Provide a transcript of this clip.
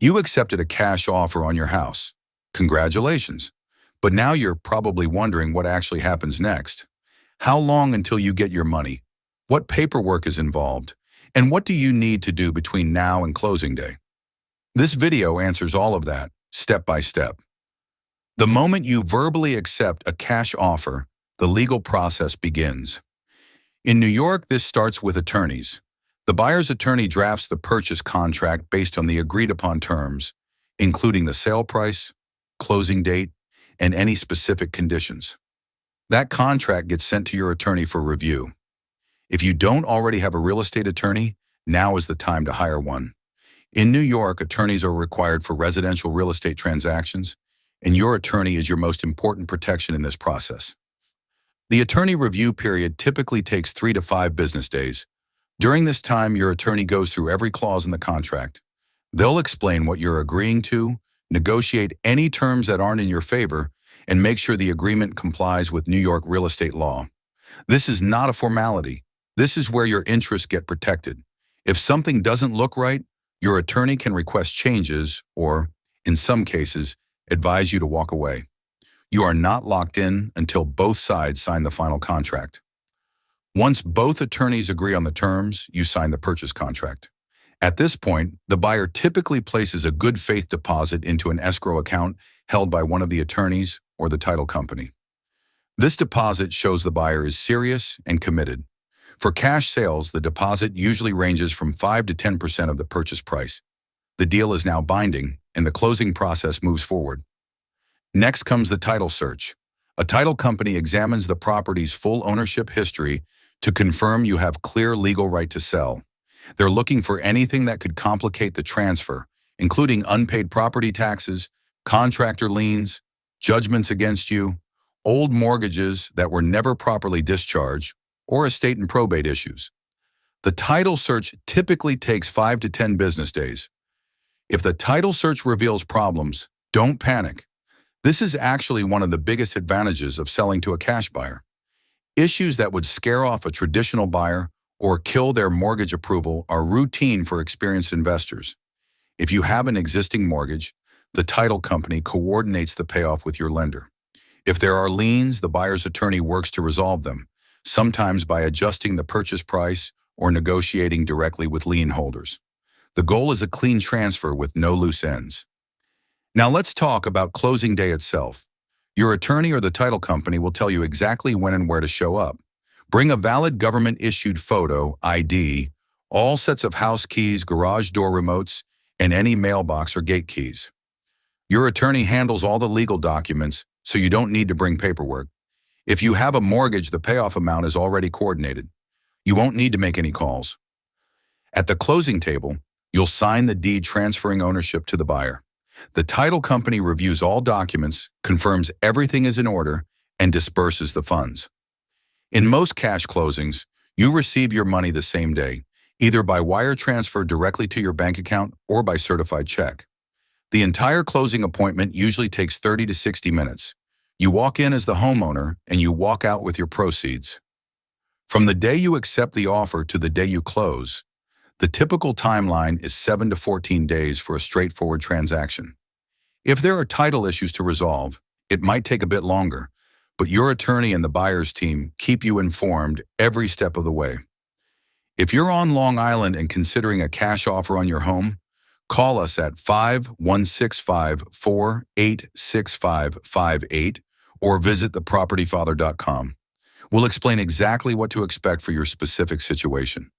You accepted a cash offer on your house. Congratulations. But now you're probably wondering what actually happens next. How long until you get your money? What paperwork is involved? And what do you need to do between now and closing day? This video answers all of that, step by step. The moment you verbally accept a cash offer, the legal process begins. In New York, this starts with attorneys. The buyer's attorney drafts the purchase contract based on the agreed-upon terms, including the sale price, closing date, and any specific conditions. That contract gets sent to your attorney for review. If you don't already have a real estate attorney, now is the time to hire one. In New York, attorneys are required for residential real estate transactions, and your attorney is your most important protection in this process. The attorney review period typically takes 3 to 5 business days. During this time, your attorney goes through every clause in the contract. They'll explain what you're agreeing to, negotiate any terms that aren't in your favor, and make sure the agreement complies with New York real estate law. This is not a formality. This is where your interests get protected. If something doesn't look right, your attorney can request changes or, in some cases, advise you to walk away. You are not locked in until both sides sign the final contract. Once both attorneys agree on the terms, you sign the purchase contract. At this point, the buyer typically places a good faith deposit into an escrow account held by one of the attorneys or the title company. This deposit shows the buyer is serious and committed. For cash sales, the deposit usually ranges from 5 to 10% of the purchase price. The deal is now binding, and the closing process moves forward. Next comes the title search. A title company examines the property's full ownership history to confirm you have clear legal right to sell. They're looking for anything that could complicate the transfer, including unpaid property taxes, contractor liens, judgments against you, old mortgages that were never properly discharged, or estate and probate issues. The title search typically takes 5 to 10 business days. If the title search reveals problems, don't panic. This is actually one of the biggest advantages of selling to a cash buyer. Issues that would scare off a traditional buyer or kill their mortgage approval are routine for experienced investors. If you have an existing mortgage, the title company coordinates the payoff with your lender. If there are liens, the buyer's attorney works to resolve them, sometimes by adjusting the purchase price or negotiating directly with lien holders. The goal is a clean transfer with no loose ends. Now let's talk about closing day itself. Your attorney or the title company will tell you exactly when and where to show up. Bring a valid government-issued photo, ID, all sets of house keys, garage door remotes, and any mailbox or gate keys. Your attorney handles all the legal documents, so you don't need to bring paperwork. If you have a mortgage, the payoff amount is already coordinated. You won't need to make any calls. At the closing table, you'll sign the deed transferring ownership to the buyer. The title company reviews all documents, confirms everything is in order, and disperses the funds. In most cash closings, you receive your money the same day, either by wire transfer directly to your bank account or by certified check. The entire closing appointment usually takes 30 to 60 minutes. You walk in as the homeowner and you walk out with your proceeds. From the day you accept the offer to the day you close, the typical timeline is 7 to 14 days for a straightforward transaction. If there are title issues to resolve, it might take a bit longer, but your attorney and the buyer's team keep you informed every step of the way. If you're on Long Island and considering a cash offer on your home, call us at 5-165-486558 or visit thepropertyfather.com. We'll explain exactly what to expect for your specific situation.